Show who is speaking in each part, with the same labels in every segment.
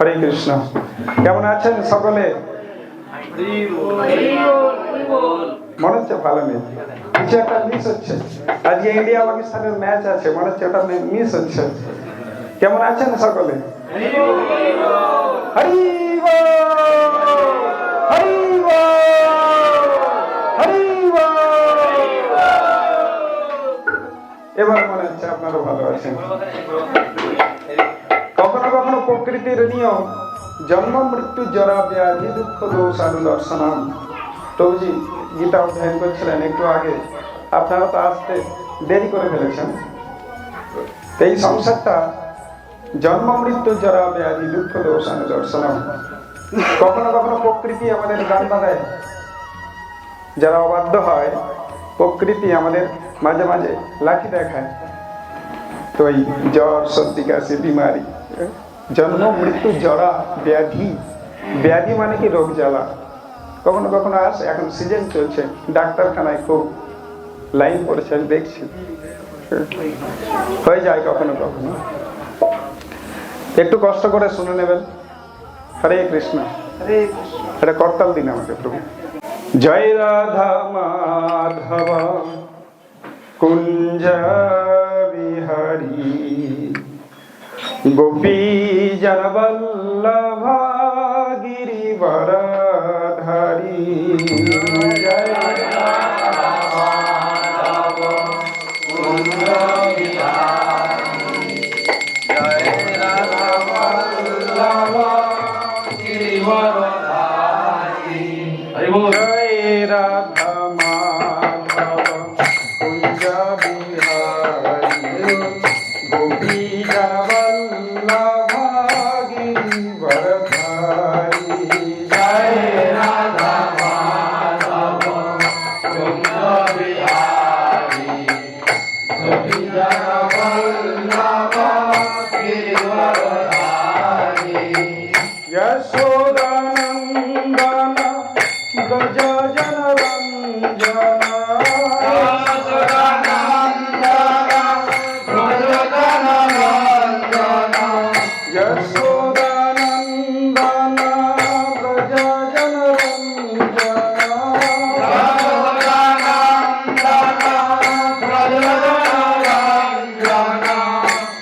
Speaker 1: হরে কৃষ্ণ। কেমন আছেন সকলে? মনে হচ্ছে ভালো নেই, কিছু একটা মিস হচ্ছে। আজকে ইন্ডিয়া পাকিস্তানের ম্যাচ আছে, মনে হচ্ছে ওটা মিস হচ্ছে। কেমন আছেন সকলে? হরি বল, হরি বল, হরি বল। এবার মনে হচ্ছে আপনারা ভালো আছেন। কখনো কখনো প্রকৃতির নিয়ম জন্ম মৃত্যু জরা ব্যাধি দুঃখ দোষ দর্শনম। প্রভুজি গীতা অধ্যয়ন করছিলেন একটু আগে, আপনারা তো আসতে দেরি করে ফেলেছেন। এই সংসারটা জন্ম মৃত্যু জরা ব্যাধি দুঃখ দোষ দর্শনম। কখনো কখনো প্রকৃতি আমাদের গান বাজায়, যারা অবাধ্য হয় প্রকৃতি আমাদের মাঝে মাঝে লাঠি দেখায়। তো এই জ্বর সর্দি কাশি বিমারি, জন্ম মৃত্যু জরা ব্যাধি, ব্যাধি মানে কি রোগ জ্বালা কখনো কখনো আসে। এখন সিজন চলছে, ডাক্তারখানায় খুব লাইন পড়েছে, আমি দেখছি হয়ে যায় কখনো কখনো। একটু কষ্ট করে শুনে নেবেন। হরে কৃষ্ণ। এটা করতাল দিন আমাকে প্রভু। জয় রাধা মাধব কুঞ্জ বিহারী গোপী জনবল্লভ গিরিবরধারী। জয় রাধা মাধব কুঞ্জ বিহারী জয় রাধা বল্লভ গিরিবরধারী। জয় রাধা মাধব কুঞ্জ বিহারী গোপী জনবল্লভ গিরিবরধারী। জয় রাধা মাধব কুঞ্জ বিহারী গোপী জনবল্লভ গিরিবরধারী। যশোদানন্দন ব্রজ জনরঞ্জন যশোদানন্দন ব্রজ জনরঞ্জন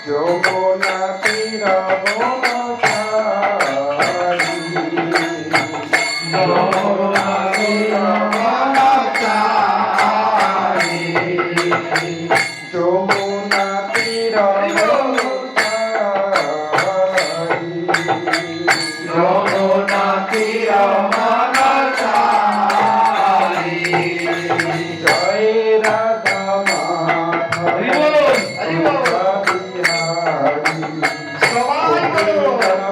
Speaker 1: যমুনা তীর বনচারী। যমুনা তীর বনচারী, যমুনা তীর বনচারী, যমুনা তীর বনচারী। জয় রাধা মাধব কুঞ্জ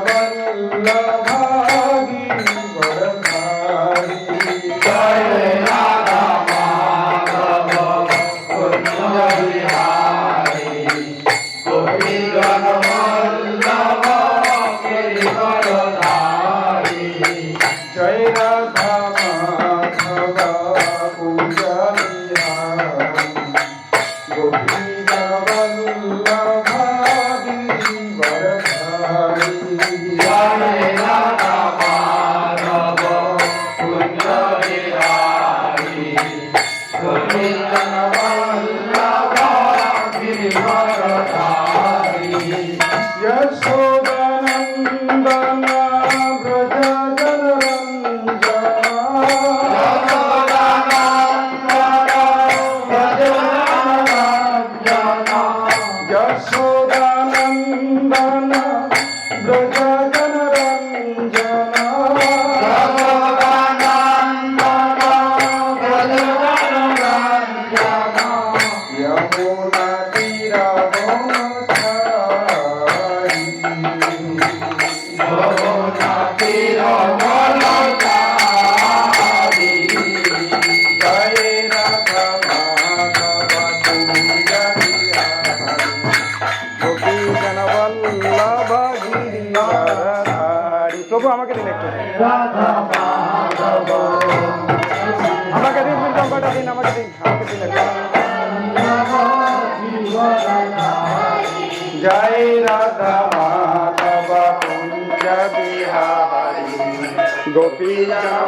Speaker 1: বিহারী জনবল্লভ গিরিবরধারী। জয় রাধা মাধব কুঞ্জ বিহারী গোপী জনবল্লভ গিরিবরধারী। জয় রাধা মাধব কুঞ্জ বিহারী গোপী জনবল্লভ গিরিবরধারী। জয় রাধা মাধব কুঞ্জ বিহারী গোপী জনবল্লভ গিরিবরধারী। যশোদানন্দন ব্রজ জনরঞ্জন যশোদানন্দন ব্রজ জনরঞ্জন যমুনা তীর বনচারী। যমুনা তীর বনচারী। জয় রাধা মাধব কুঞ্জ বিহারী গোপী জনবল্লভ গিরিবরধারী। প্রভু আমাকে দিন একটু, আমাকে দিন, কটা দিন, আমাকে দিন, আমাকে দিন একটু। জয় রাধা মাধব কুঞ্জ बिहारी गोपी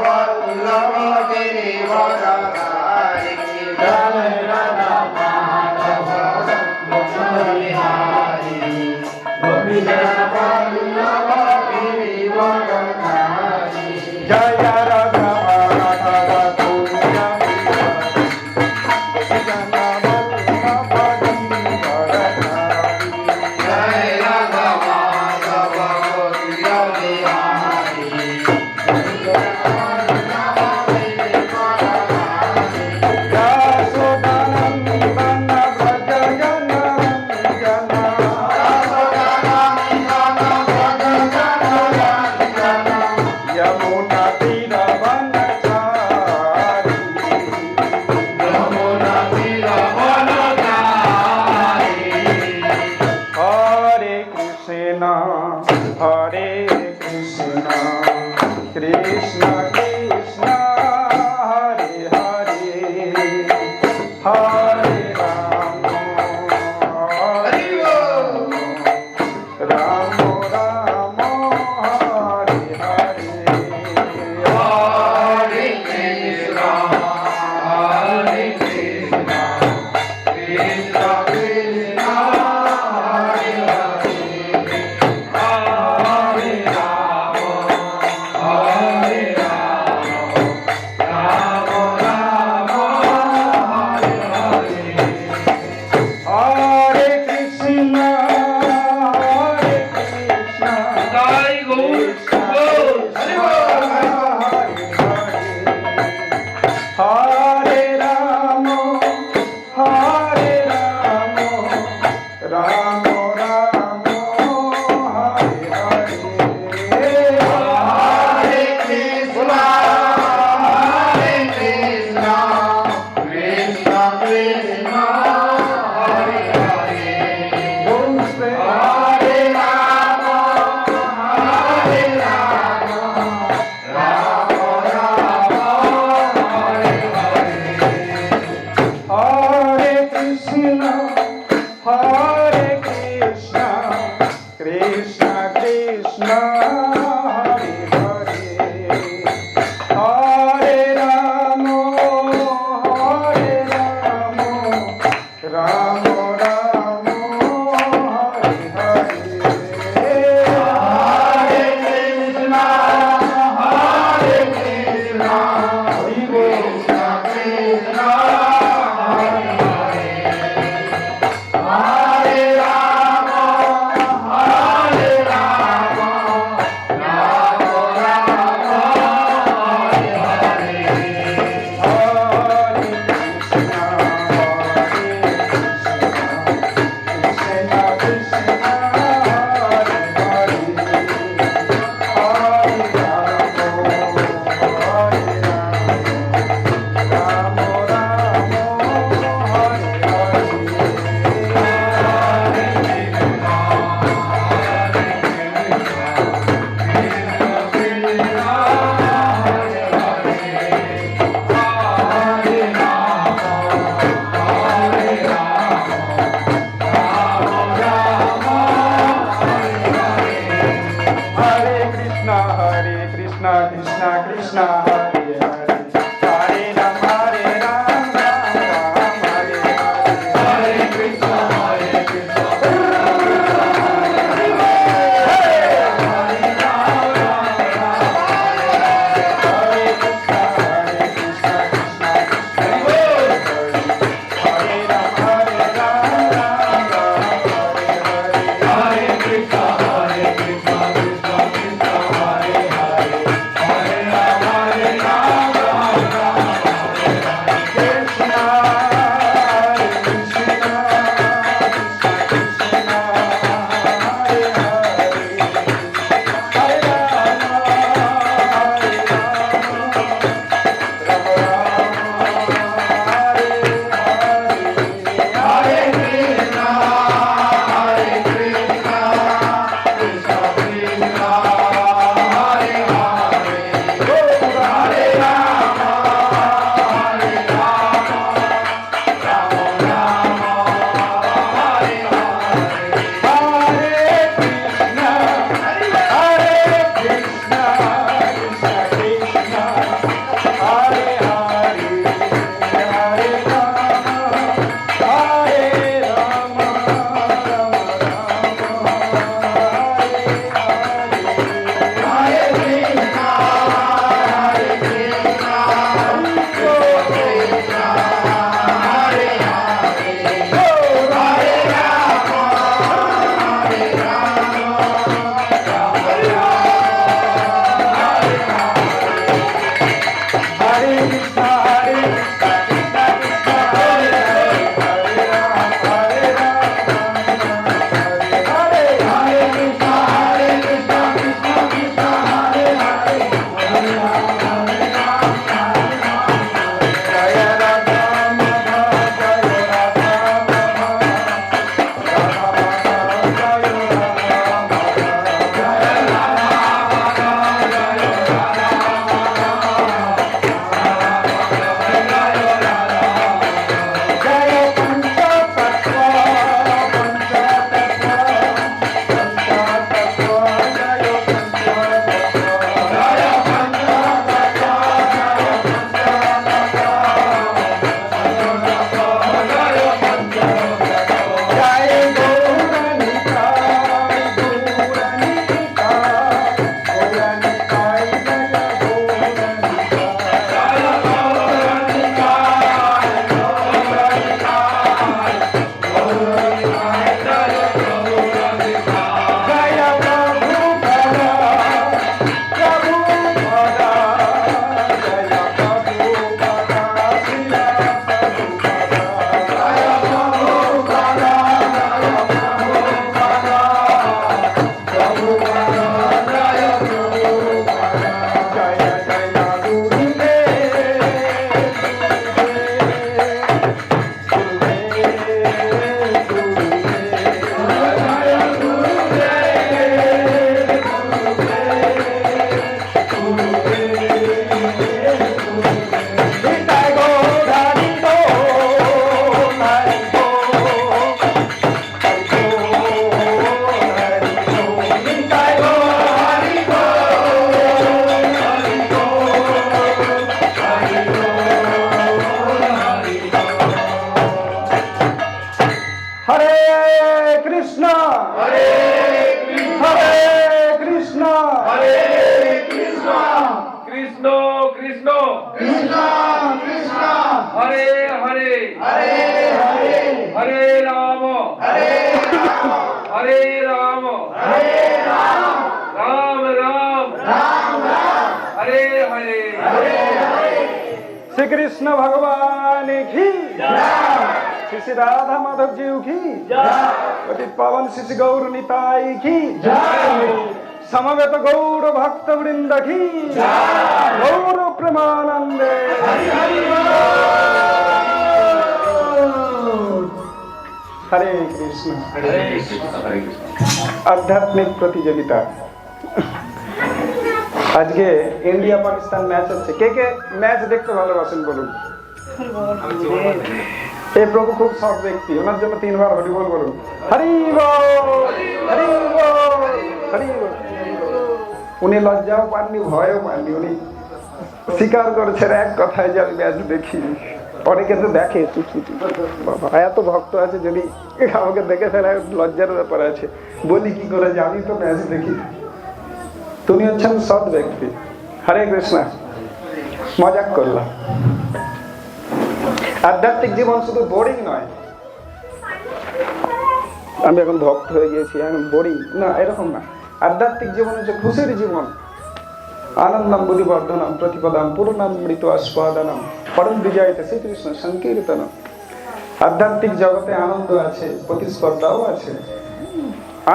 Speaker 1: वल्लभ गिरिवरधारी जय राधा माधव बिहारी गोपी वल्लभ गिरिवरधारी जय राधा माधव
Speaker 2: Hare কৃষ্ণ কৃষ্ণ
Speaker 3: হরে হরে
Speaker 2: হরে হরে
Speaker 3: হরে রাম
Speaker 2: হরে
Speaker 3: হরে রাম
Speaker 2: হরে রাম
Speaker 3: রাম রাম
Speaker 2: রাম রাম
Speaker 3: হরে হরে
Speaker 2: হরে হরে
Speaker 1: শ্রীকৃষ্ণ ভগবান কি শ্রী শ্রী রাধা মাধব जी की पतित पावन श्री गौर निताई की समवेत गौर भक्त वृंद की गौर प्रेमानंदे हरे कृष्ण आध्यात्मिक प्रतियोगिता আজকে ইন্ডিয়া পাকিস্তান ম্যাচ হচ্ছে কে কে ম্যাচ দেখতে ভালোবাসেন বলুন এই প্রভু খুব সৎ ব্যক্তি ওনার জন্য 3 বার হরি বল বলুন হরি বল হরি বল হরি বল উনি লজ্জাও পাননি ভয়ও পাননি উনি স্বীকার করেছেন এক কথায় যে আমি ম্যাচ দেখি অনেকে তো দেখে বাবা এত ভক্ত আছে যদি আমাকে দেখে ফেলা লজ্জার ব্যাপার আছে বলি কি করে যে আমি তো ম্যাচ দেখি তুমি হচ্ছেন সৎ ব্যক্তি হরে কৃষ্ণ মজাক করলাম আধ্যাত্মিক জীবন শুধু বোরিং নয় আমি এখন ভক্ত হয়ে গিয়েছি এখন বোরিং না এরকম না আধ্যাত্মিক জীবন হচ্ছে খুশির জীবন আনন্দম বুদ্ধিবর্ধনম প্রতিপদাম পূর্ণামৃত আস্বাদনম পরম বিজয়তে শ্রীকৃষ্ণ সংকীর্তনম আধ্যাত্মিক জগতে আনন্দ আছে প্রতিস্পর্ধাও আছে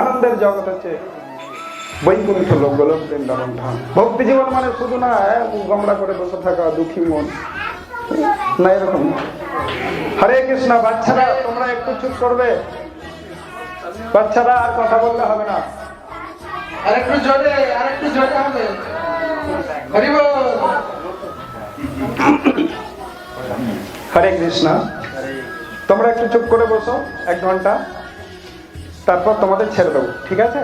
Speaker 1: আনন্দের জগৎ হচ্ছে বৈকুণ্ঠ লোক গোলক বৃন্দাবন ধাম ভক্তি জীবন মানে শুধু না গমড়া করে বসে থাকা দুঃখী মন না এরকম হরে কৃষ্ণ বাচ্চারা তোমরা একটু চুপ করবে বাচ্চারা আর কথা বললে হবে না
Speaker 2: আরেকটু জোরে হবে হরি বল
Speaker 1: হরে কৃষ্ণ তোমরা একটু চুপ করে বসো 1 ঘন্টা তারপর তোমাদের ছেড়ে দেবো ঠিক আছে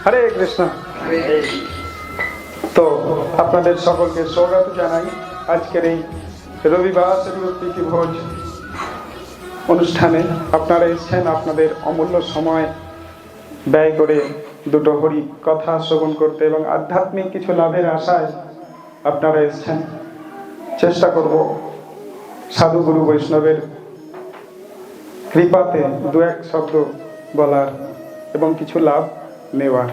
Speaker 1: হরে কৃষ্ণ তো আপনাদের সকলকে স্বাগত জানাই আজকের এই রবিবার প্রীতি ভোজ অনুষ্ঠানে আপনারা এসেছেন আপনাদের অমূল্য সময় ব্যয় করে দুটো হরি কথা শ্রবণ করতে এবং আধ্যাত্মিক কিছু লাভের আশায় আপনারা এসেছেন চেষ্টা করব সাধু গুরু বৈষ্ণবের কৃপাতে 2-1 শব্দ বলার এবং কিছু লাভ নেওয়ার